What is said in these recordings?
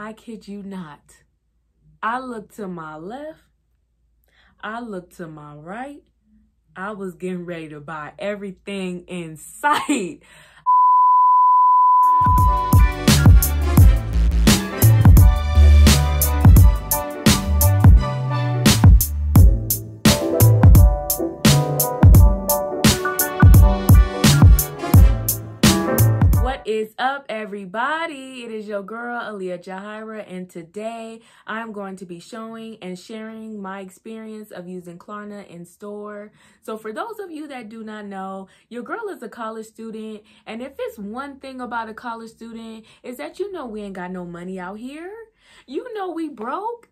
I kid you not. I looked to my left. I looked to my right. I was getting ready to buy everything in sight. What is up, everybody? It is your girl, Aaliyah Jahira, and today I'm going to be showing and sharing my experience of using Klarna in store. So for those of you that do not know, your girl is a college student, and if it's one thing about a college student, is that you know we ain't got no money out here. You know we broke.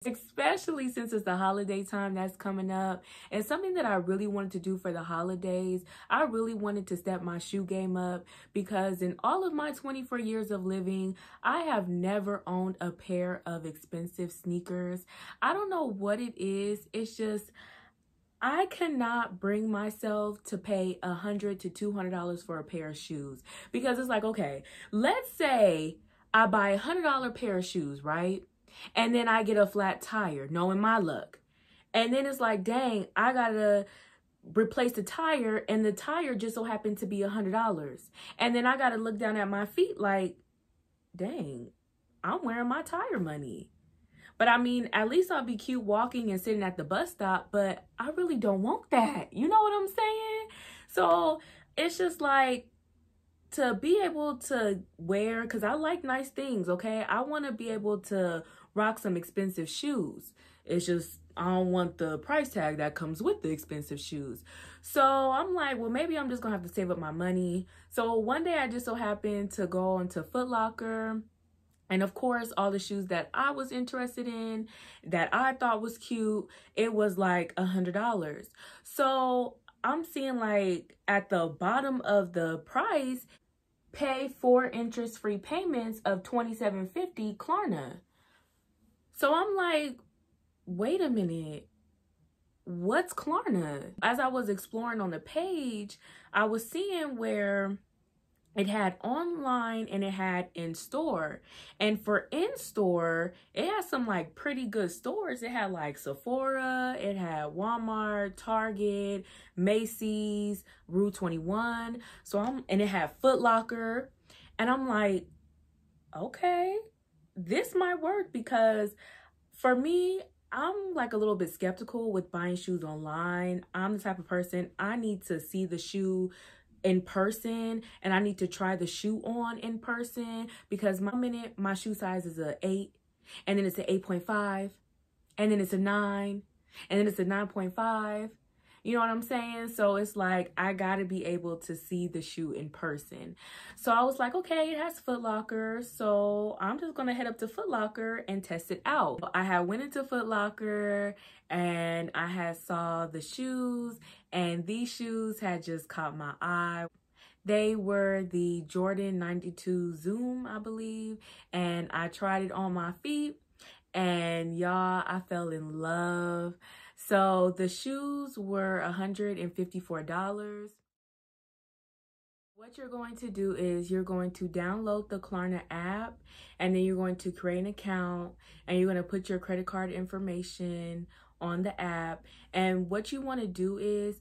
Especially since it's the holiday time that's coming up, and something that I really wanted to do for the holidays, I really wanted to step my shoe game up, because in all of my 24 years of living, I have never owned a pair of expensive sneakers. I don't know what it is. It's just, I cannot bring myself to pay $100 to $200 for a pair of shoes, because it's like, okay, let's say I buy $100 pair of shoes, right? And then I get a flat tire, knowing my luck. And then it's like, dang, I gotta replace the tire, and the tire just so happened to be $100. And then I gotta look down at my feet like, dang, I'm wearing my tire money. But I mean, at least I'll be cute walking and sitting at the bus stop, but I really don't want that. You know what I'm saying? So it's just like, to be able to wear, because I like nice things, okay? I want to be able to rock some expensive shoes. It's just, I don't want the price tag that comes with the expensive shoes. So I'm like, well, maybe I'm just going to have to save up my money. So one day I just so happened to go into Foot Locker. And of course, all the shoes that I was interested in, that I thought was cute, it was like $100. So I'm seeing like at the bottom of the price, pay 4 interest-free payments of $27.50 Klarna. So I'm like, wait a minute, what's Klarna? As I was exploring on the page, I was seeing where it had online and it had in-store. And for in-store, it had some like pretty good stores. It had like Sephora, it had Walmart, Target, Macy's, Rue 21. And it had Foot Locker. And I'm like, okay, this might work, because for me, I'm like a little bit skeptical with buying shoes online. I'm the type of person, I need to see the shoe in person, and I need to try the shoe on in person, because my shoe size is a 8, and then it's an 8.5, and then it's a 9, and then it's a 9.5. You know what I'm saying? So it's like, I gotta be able to see the shoe in person. So I was like, okay, it has Foot Locker, so I'm just gonna head up to Foot Locker and test it out. I had went into Foot Locker and I had saw the shoes, and these shoes had just caught my eye. They were the Jordan 92 Zoom, I believe, and I tried it on my feet, and y'all, I fell in love. So the shoes were $154. What you're going to do is you're going to download the Klarna app, and then you're going to create an account, and you're going to put your credit card information on the app. And what you want to do is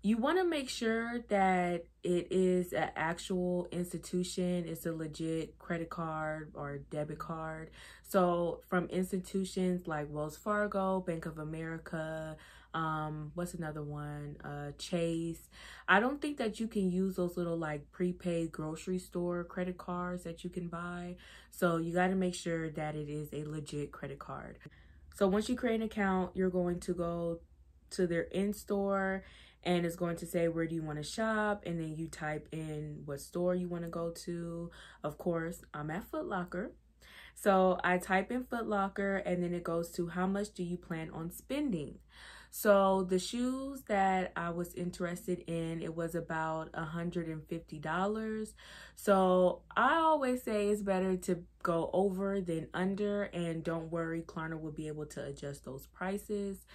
you want to make sure that it is an actual institution. It's a legit credit card or debit card. So from institutions like Wells Fargo, Bank of America, what's another one? Chase. I don't think that you can use those little like prepaid grocery store credit cards that you can buy. So you got to make sure that it is a legit credit card. So once you create an account, you're going to go to their in-store, and it's going to say, where do you want to shop? And then you type in what store you want to go to. Of course, I'm at Foot Locker. So I type in Foot Locker, and then it goes to how much do you plan on spending? So the shoes that I was interested in, it was about $150. So I always say it's better to go over than under, and don't worry, Klarna will be able to adjust those prices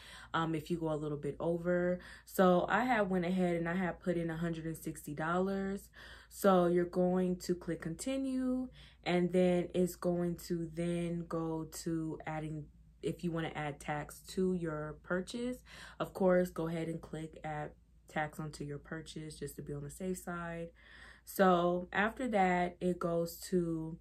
if you go a little bit over. So I had went ahead and I had put in $160. So you're going to click continue, and then it's going to then go to adding, if you want to add tax to your purchase. Of course, go ahead and click add tax onto your purchase just to be on the safe side. So after that, it goes to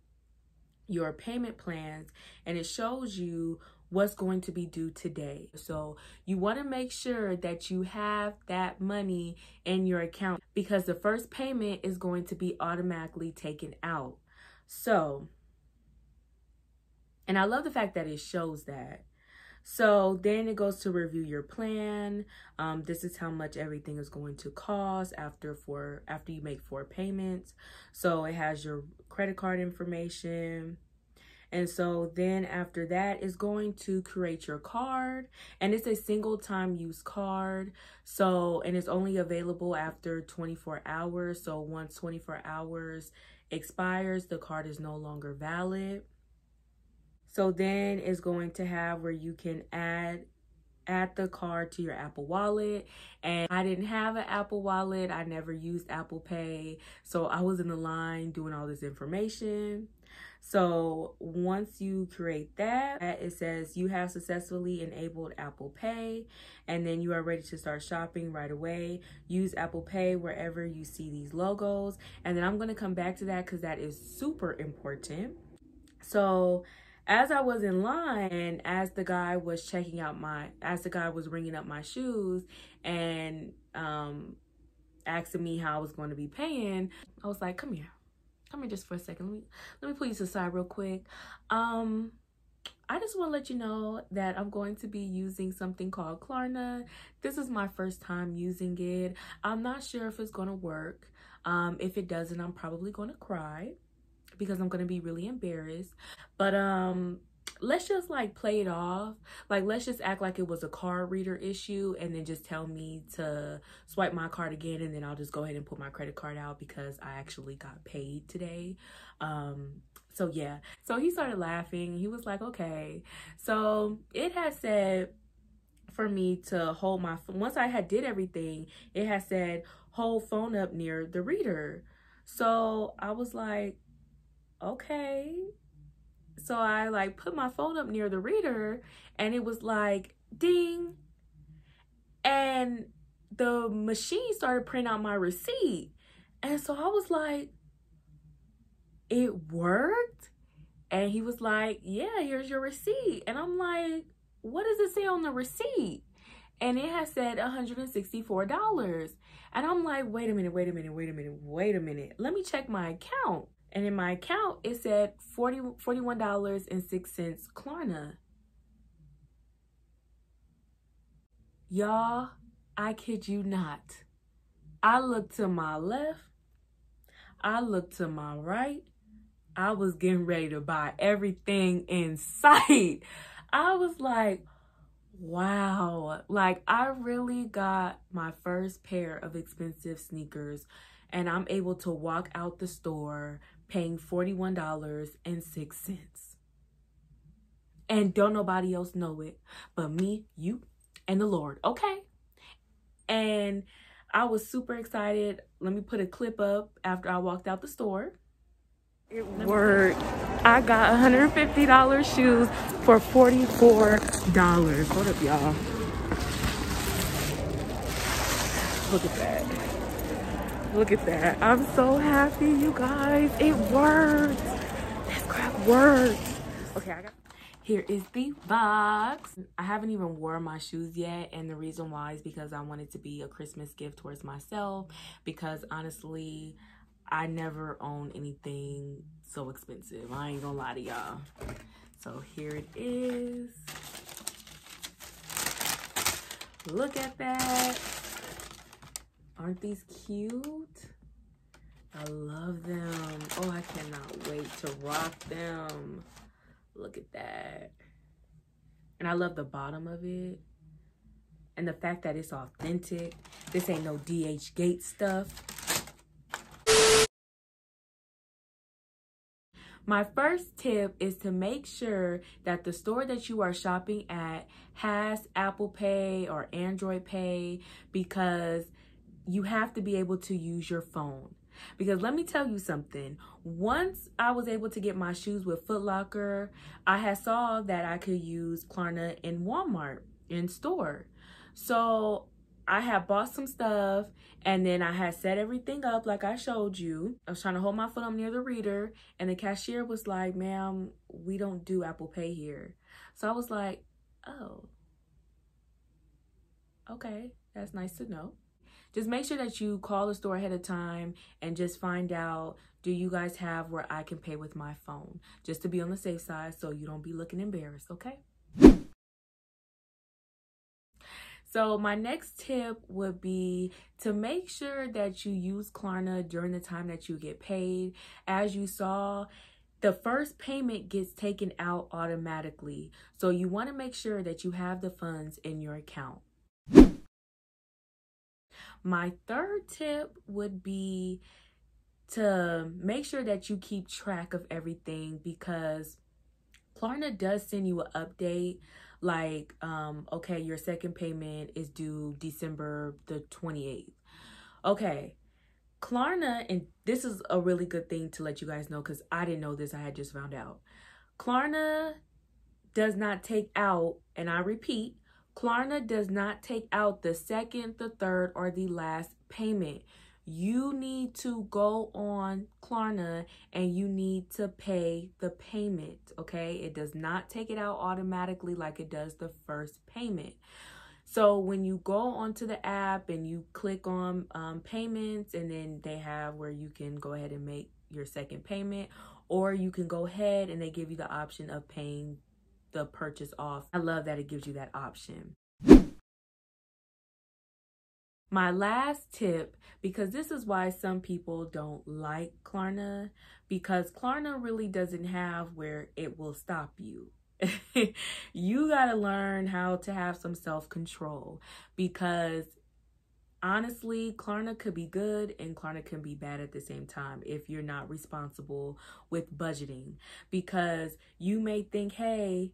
your payment plans, and it shows you what's going to be due today. So you want to make sure that you have that money in your account, because the first payment is going to be automatically taken out. So, and I love the fact that it shows that. So then it goes to review your plan. This is how much everything is going to cost after you make 4 payments. So it has your credit card information. And so then after that is going to create your card, and it's a single time use card. So, and it's only available after 24 hours. So once 24 hours expires, the card is no longer valid. So then it's going to have where you can add the card to your Apple Wallet. And I didn't have an Apple Wallet. I never used Apple Pay. So I was in the line doing all this information. So once you create that, it says you have successfully enabled Apple Pay, and then you are ready to start shopping right away. Use Apple Pay wherever you see these logos. And then I'm going to come back to that because that is super important. So as I was in line, and as the guy was ringing up my shoes and asking me how I was going to be paying, I was like, come here just for a second. Let me pull you to the side real quick. I just want to let you know that I'm going to be using something called Klarna. This is my first time using it. I'm not sure if it's going to work. If it doesn't, I'm probably going to cry because I'm going to be really embarrassed. But let's just like play it off. Like, let's just act like it was a card reader issue, and then just tell me to swipe my card again, and then I'll just go ahead and put my credit card out because I actually got paid today. So yeah, so he started laughing. He was like, okay. So it had said for me to hold my phone. Once I had did everything, it had said hold phone up near the reader. So I was like, okay. So I like put my phone up near the reader, and it was like ding, and the machine started printing out my receipt. And so I was like, it worked? And he was like, yeah, here's your receipt. And I'm like, what does it say on the receipt? And it has said $164. And I'm like, wait a minute. Let me check my account. And in my account, it said $41.06 Klarna. Y'all, I kid you not. I looked to my left. I looked to my right. I was getting ready to buy everything in sight. I was like, wow. Like, I really got my first pair of expensive sneakers, and I'm able to walk out the store paying $41.06. And don't nobody else know it but me, you, and the Lord, okay? And I was super excited. Let me put a clip up after I walked out the store. It worked. I got $150 shoes for $44. Hold up, y'all. Look at that. Look at that. I'm so happy, you guys. It worked. This crap worked. Okay, here is the box. I haven't even worn my shoes yet, and the reason why is because I want it to be a Christmas gift towards myself, because honestly, I never own anything so expensive. I ain't gonna lie to y'all. So here it is. Look at that. Aren't these cute? I love them. Oh, I cannot wait to rock them. Look at that. And I love the bottom of it. And the fact that it's authentic. This ain't no DH Gate stuff. My first tip is to make sure that the store that you are shopping at has Apple Pay or Android Pay, because you have to be able to use your phone. Because let me tell you something. Once I was able to get my shoes with Foot Locker, I had saw that I could use Klarna in Walmart in store. So I had bought some stuff and then I had set everything up like I showed you. I was trying to hold my foot up near the reader and the cashier was like, "Ma'am, we don't do Apple Pay here." So I was like, "Oh, okay, that's nice to know." Just make sure that you call the store ahead of time and just find out, do you guys have where I can pay with my phone? Just to be on the safe side so you don't be looking embarrassed, okay? So my next tip would be to make sure that you use Klarna during the time that you get paid. As you saw, the first payment gets taken out automatically. So you want to make sure that you have the funds in your account. My third tip would be to make sure that you keep track of everything, because Klarna does send you an update like, okay, your second payment is due December the 28th. Okay, Klarna, and this is a really good thing to let you guys know because I didn't know this, I had just found out. Klarna does not take out, and I repeat, Klarna does not take out the second, the third, or the last payment. You need to go on Klarna and you need to pay the payment, okay? It does not take it out automatically like it does the first payment. So when you go onto the app and you click on payments, and then they have where you can go ahead and make your second payment, or you can go ahead and they give you the option of paying the purchase off. I love that it gives you that option. My last tip, because this is why some people don't like Klarna, because Klarna really doesn't have where it will stop you. You got to learn how to have some self-control, because honestly, Klarna could be good and Klarna can be bad at the same time if you're not responsible with budgeting. Because you may think, hey,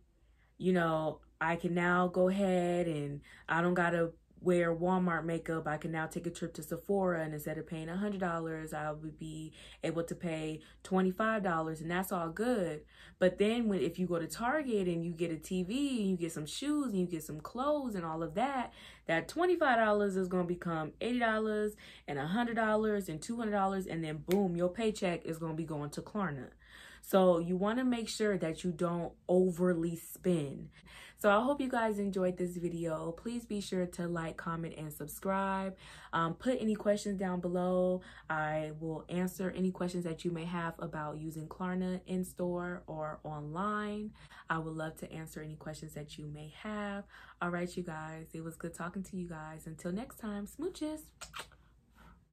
I can now go ahead and I don't got to wear Walmart makeup. I can now take a trip to Sephora, and instead of paying $100, I would be able to pay $25, and that's all good. But then if you go to Target and you get a TV and you get some shoes and you get some clothes and all of that, that $25 is going to become $80 and $100 and $200, and then boom, your paycheck is going to be going to Klarna. So you want to make sure that you don't overly spend. So I hope you guys enjoyed this video. Please be sure to like, comment, and subscribe. Put any questions down below. I will answer any questions that you may have about using Klarna in store or online. I would love to answer any questions that you may have. All right, you guys. It was good talking to you guys. Until next time, smooches.